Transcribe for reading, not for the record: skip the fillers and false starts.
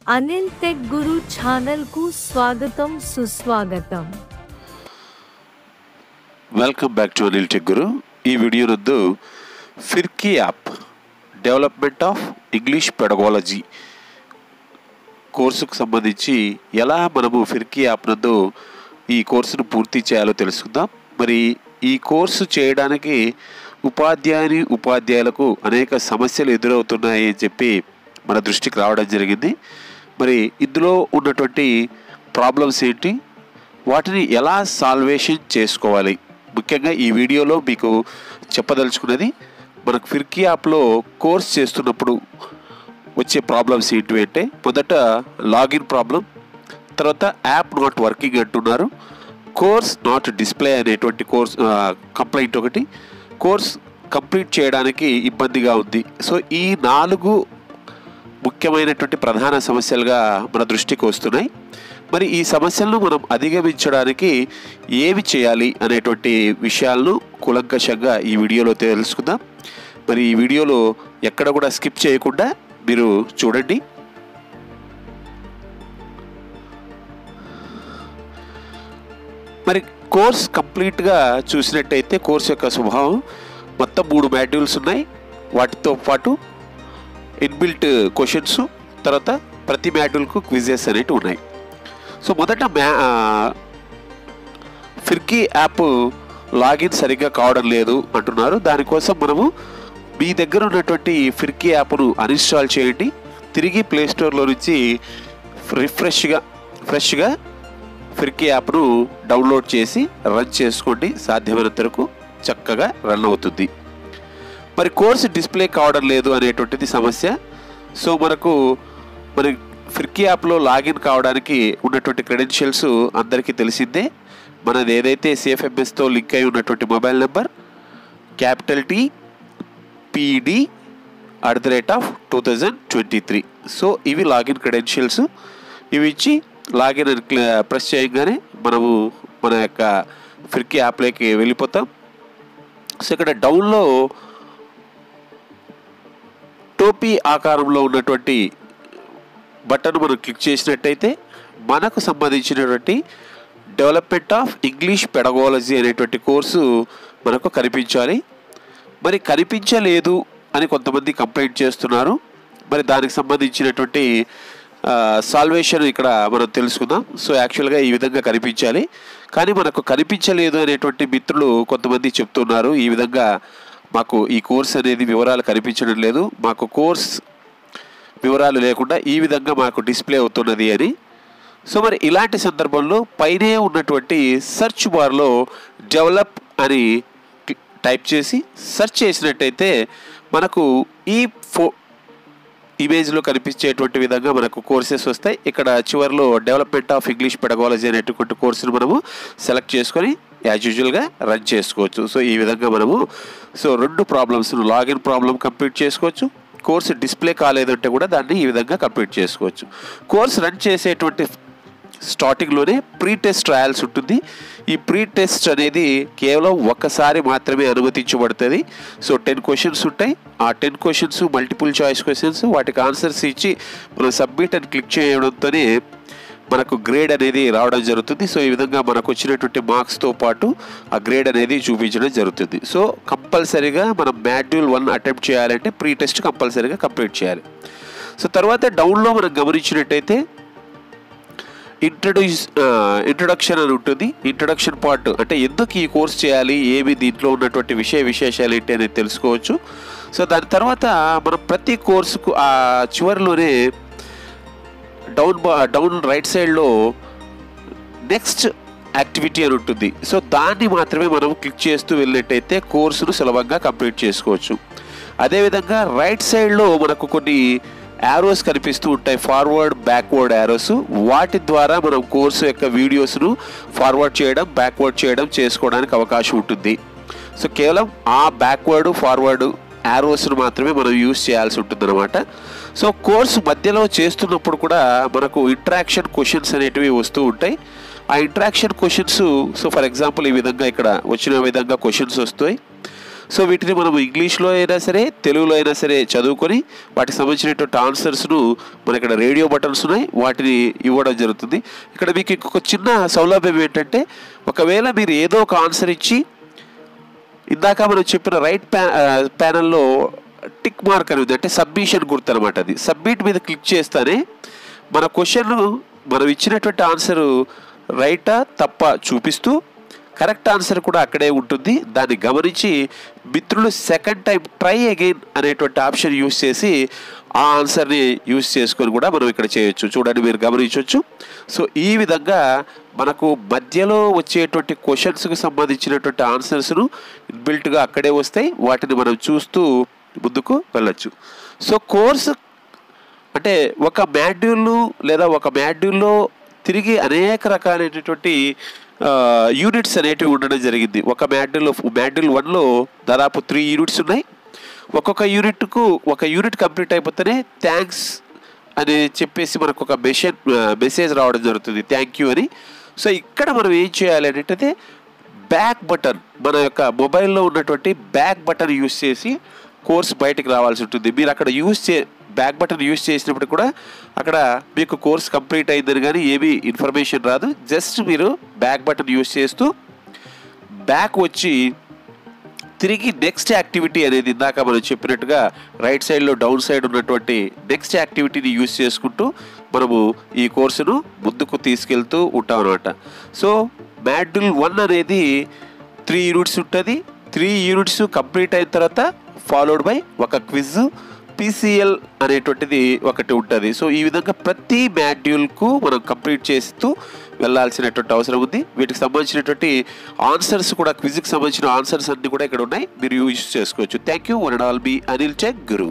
Anil tech గురు channel కు స్వాగతం సుస్వాగతం. Welcome back to Anil tech guru. ఈ వీడియో నందు Firki app development of English pedagogy కోర్సుకు సంబంధించి ఎలా మనము ఫిర్కీ యాప్ నందు ఈ కోర్సును పూర్తి చేయాలో తెలుసుకుందాం. మరి ఈ కోర్సు చేయడానికి ఉపాధ్యాయులకు అనేక సమస్యలు ఎదురవుతున్నాయి అని చెప్పి మన దృష్టికి రావడం జరిగింది. మరి ఇందులో ఉన్నటువంటి ప్రాబ్లమ్స్ ఏంటి, వాటిని ఎలా సాల్వేషన్ చేసుకోవాలి, ముఖ్యంగా ఈ వీడియోలో మీకు చెప్పదలుచుకున్నది మనకు ఫిర్కీ యాప్లో కోర్స్ చేస్తున్నప్పుడు వచ్చే ప్రాబ్లమ్స్ ఏంటి అంటే, మొదట లాగిన్ ప్రాబ్లం, తర్వాత యాప్ నాట్ వర్కింగ్ అంటున్నారు, కోర్స్ నాట్ డిస్ప్లే అనేటువంటి కంప్లైంట్ ఒకటి, కోర్స్ కంప్లీట్ చేయడానికి ఇబ్బందిగా ఉంది. సో ఈ 4 ముఖ్యమైనటువంటి ప్రధాన సమస్యలుగా మన దృష్టికి వస్తున్నాయి. మరి ఈ సమస్యలను మనం అధిగమించడానికి ఏమి చేయాలి అనేటువంటి విషయాలను కూలంకషంగా ఈ వీడియోలో తెలుసుకుందాం. మరి ఈ వీడియోలో ఎక్కడ కూడా స్కిప్ చేయకుండా మీరు చూడండి. మరి కోర్స్ కంప్లీట్గా చూసినట్టయితే కోర్స్ యొక్క స్వభావం మొత్తం 3 మాడ్యూల్స్ ఉన్నాయి. వాటితో పాటు ఇన్బిల్ట్ క్వశ్చన్స్, తర్వాత ప్రతి మాడ్యూల్కు క్విజెస్ అనేవి ఉన్నాయి. సో మొదట ఫిర్కీ యాప్ లాగిన్ సరిగ్గా కావడం లేదు అంటున్నారు. దానికోసం మనము మీ దగ్గర ఉన్నటువంటి ఫిర్కీ యాప్ను అన్ఇన్స్టాల్ చేయండి. తిరిగి ప్లేస్టోర్లో నుంచి ఫ్రెష్గా ఫిర్కీ యాప్ను డౌన్లోడ్ చేసి రన్ చేసుకోండి. సాధ్యమైనంత వరకు చక్కగా రన్ అవుతుంది. మరి కోర్సు డిస్ప్లే కావడం లేదు అనేటువంటిది సమస్య. సో మన ఫిర్కీ యాప్లో లాగిన్ కావడానికి ఉన్నటువంటి క్రెడెన్షియల్స్ అందరికీ తెలిసిందే. మనది ఏదైతే CFMSతో లింక్ అయి ఉన్నటువంటి మొబైల్ నెంబర్ PD@2023. సో ఇవి లాగిన్ క్రెడెన్షియల్స్. ఇవి ఇచ్చి లాగిన్ అని ప్రెస్ చేయగానే మనము మన యొక్క ఫిర్కీ యాప్లోకి వెళ్ళిపోతాం. సో ఇక్కడ డౌన్లో టోపీ ఆకారంలో ఉన్నటువంటి బటన్ మనం క్లిక్ చేసినట్టయితే మనకు సంబంధించినటువంటి డెవలప్మెంట్ ఆఫ్ ఇంగ్లీష్ పెడగాలజీ అనేటువంటి కోర్సు మనకు కనిపించాలి. మరి కనిపించలేదు అని కొంతమంది కంప్లైంట్ చేస్తున్నారు. మరి దానికి సంబంధించినటువంటి సాల్వేషన్ ఇక్కడ మనం తెలుసుకుందాం. సో యాక్చువల్గా ఈ విధంగా కనిపించాలి, కానీ మనకు కనిపించలేదు అనేటువంటి మిత్రులు కొంతమంది చెప్తున్నారు, ఈ విధంగా మాకు ఈ కోర్స్ అనేది వివరాలు కనిపించడం లేదు, మాకు కోర్స్ వివరాలు లేకుండా ఈ విధంగా మాకు డిస్ప్లే అవుతున్నది అని. సో మరి ఇలాంటి సందర్భంలో పైనే ఉన్నటువంటి సెర్చ్ బార్లో డెవలప్ అని టైప్ చేసి సెర్చ్ చేసినట్టయితే మనకు ఈ ఇమేజ్లో కనిపించేటువంటి విధంగా మనకు కోర్సెస్ వస్తాయి. ఇక్కడ చివరిలో డెవలప్మెంట్ ఆఫ్ ఇంగ్లీష్ పెడగాలజీ అనేటువంటి కోర్సును మనము సెలెక్ట్ చేసుకొని యాజ్ యూజువల్గా రన్ చేసుకోవచ్చు. సో ఈ విధంగా మనము 2 ప్రాబ్లమ్స్ను, లాగిన్ ప్రాబ్లం కంప్లీట్ చేసుకోవచ్చు, కోర్సు డిస్ప్లే కాలేదంటే కూడా దాన్ని ఈ విధంగా కంప్లీట్ చేసుకోవచ్చు. కోర్స్ రన్ చేసేటువంటి స్టార్టింగ్లోనే ప్రీ టెస్ట్ ట్రయల్స్ ఉంటుంది. ఈ ప్రీ టెస్ట్ అనేది కేవలం ఒక్కసారి మాత్రమే అనుమతించబడుతుంది. సో 10 క్వశ్చన్స్ ఉంటాయి. ఆ 10 క్వశ్చన్స్ మల్టిపుల్ చాయిస్ క్వశ్చన్స్. వాటికి ఆన్సర్స్ ఇచ్చి మనం సబ్మిట్ అని క్లిక్ చేయడంతోనే మనకు గ్రేడ్ అనేది రావడం జరుగుతుంది. సో ఈ విధంగా మనకు వచ్చినటువంటి మార్క్స్తో పాటు ఆ గ్రేడ్ అనేది చూపించడం జరుగుతుంది. సో కంపల్సరీగా మనం మాడ్యూల్ 1 అటెంప్ట్ చేయాలంటే ప్రీ టెస్ట్ కంపల్సరీగా కంప్లీట్ చేయాలి. సో తర్వాత డౌన్లో మనం గమనించినట్టయితే ఇంట్రొడక్షన్ అని ఉంటుంది. ఇంట్రొడక్షన్ పార్ట్ అంటే ఎందుకు ఈ కోర్స్ చేయాలి, ఏమి దీంట్లో ఉన్నటువంటి విశేషాలు ఏంటి అనేది తెలుసుకోవచ్చు. సో దాని తర్వాత మనం ప్రతి కోర్సుకు ఆ చివరిలోనే డౌన్ రైట్ సైడ్లో నెక్స్ట్ యాక్టివిటీ అని ఉంటుంది. సో దాన్ని మాత్రమే మనం క్లిక్ చేస్తూ వెళ్ళినట్టయితే కోర్సును సులభంగా కంప్లీట్ చేసుకోవచ్చు. అదేవిధంగా రైట్ సైడ్లో మనకు కొన్ని యారోస్ కనిపిస్తూ ఉంటాయి, ఫార్వర్డ్ బ్యాక్వర్డ్ యారోస్. వాటి ద్వారా మనం కోర్సు యొక్క వీడియోస్ను ఫార్వర్డ్ చేయడం, బ్యాక్వర్డ్ చేయడం చేసుకోవడానికి అవకాశం ఉంటుంది. సో కేవలం ఆ బ్యాక్వర్డ్ ఫార్వర్డ్ యారోస్ను మాత్రమే మనం యూజ్ చేయాల్సి ఉంటుంది అన్నమాట. సో కోర్సు మధ్యలో చేస్తున్నప్పుడు కూడా మనకు ఇంటరాక్షన్ క్వశ్చన్స్ అనేటివి వస్తూ ఉంటాయి. ఆ interaction questions, so for example ఈ విధంగా ఇక్కడ వచ్చిన విధంగా క్వశ్చన్స్ వస్తాయి. సో వీటిని మనం ఇంగ్లీష్లో అయినా సరే తెలుగులో అయినా సరే చదువుకొని వాటికి సంబంధించినటువంటి ఆన్సర్స్ను మన ఇక్కడ రేడియో బటన్స్ ఉన్నాయి, వాటిని ఇవ్వడం జరుగుతుంది. ఇక్కడ మీకు ఇంకొక చిన్న సౌలభ్యం ఏంటంటే, ఒకవేళ మీరు ఏదో ఒక ఆన్సర్ ఇచ్చి ఇందాక మనం చెప్పిన రైట్ ప్యానల్లో టిక్ మార్క్ అనేది అంటే సబ్మిషన్ గుర్తు అనమాట, అది సబ్మిట్ మీద క్లిక్ చేస్తానే మన క్వశ్చన్ మనం ఇచ్చినటువంటి ఆన్సరు రైటా తప్ప చూపిస్తూ కరెక్ట్ ఆన్సర్ కూడా అక్కడే ఉంటుంది. దాన్ని గమనించి మిత్రులు సెకండ్ టైం ట్రై అగైన్ అనేటువంటి ఆప్షన్ యూజ్ చేసి ఆ ఆన్సర్ని యూజ్ చేసుకొని కూడా మనం ఇక్కడ చేయొచ్చు. చూడండి, మీరు గమనించవచ్చు. సో ఈ విధంగా మనకు మధ్యలో వచ్చేటువంటి క్వశ్చన్స్కి సంబంధించినటువంటి ఆన్సర్స్ను ఇన్బిల్ట్గా అక్కడే వస్తాయి, వాటిని మనం చూస్తూ ముందుకు వెళ్ళచ్చు. సో కోర్సు అంటే ఒక మాడ్యూల్ లేదా ఒక మాడ్యూల్లో తిరిగి అనేక రకాలైనటువంటి యూనిట్స్ అనేటివి ఉండడం జరిగింది. ఒక మాడ్యూల్ 1లో దాదాపు 3 యూనిట్స్ ఉన్నాయి. ఒక్కొక్క యూనిట్కు ఒక యూనిట్ కంప్లీట్ అయిపోతేనే థ్యాంక్స్ అని చెప్పేసి మనకు ఒక మెసేజ్ రావడం జరుగుతుంది, థ్యాంక్ యూ అని. సో ఇక్కడ మనం ఏం చేయాలి అంటే బ్యాక్ బటన్, మన యొక్క మొబైల్లో ఉన్నటువంటి బ్యాక్ బటన్ యూజ్ చేసి కోర్స్ బయటికి రావాల్సి ఉంటుంది. మీరు అక్కడ బ్యాక్ బటన్ యూజ్ చేసినప్పుడు కూడా అక్కడ మీకు కోర్స్ కంప్లీట్ అయిందని కానీ ఏమీ ఇన్ఫర్మేషన్ రాదు. జస్ట్ మీరు బ్యాక్ బటన్ యూజ్ చేస్తూ బ్యాక్ వచ్చి తిరిగి నెక్స్ట్ యాక్టివిటీ అనేది ఇందాక మనం చెప్పినట్టుగా రైట్ సైడ్లో డౌన్ సైడ్ ఉన్నటువంటి నెక్స్ట్ యాక్టివిటీని యూజ్ చేసుకుంటూ మనము ఈ కోర్సును ముందుకు తీసుకెళ్తూ ఉంటాం అన్నమాట. సో మాడ్యూల్ 1 అనేది 3 యూనిట్స్ ఉంటుంది. 3 యూనిట్స్ కంప్లీట్ అయిన తర్వాత ఫాలోడ్ బై ఒక క్విజ్, PCL అనేటువంటిది ఒకటి ఉంటుంది. సో ఈ విధంగా ప్రతి మాడ్యూల్కు మనం కంప్లీట్ చేస్తూ వెళ్ళాల్సినటువంటి అవసరం ఉంది. వీటికి సంబంధించినటువంటి ఆన్సర్స్ కూడా, క్విజ్కి సంబంధించిన ఆన్సర్స్ అన్నీ కూడా ఇక్కడ ఉన్నాయి, మీరు యూజ్ చేసుకోవచ్చు. Thank you. One and all be Anil tech Guru.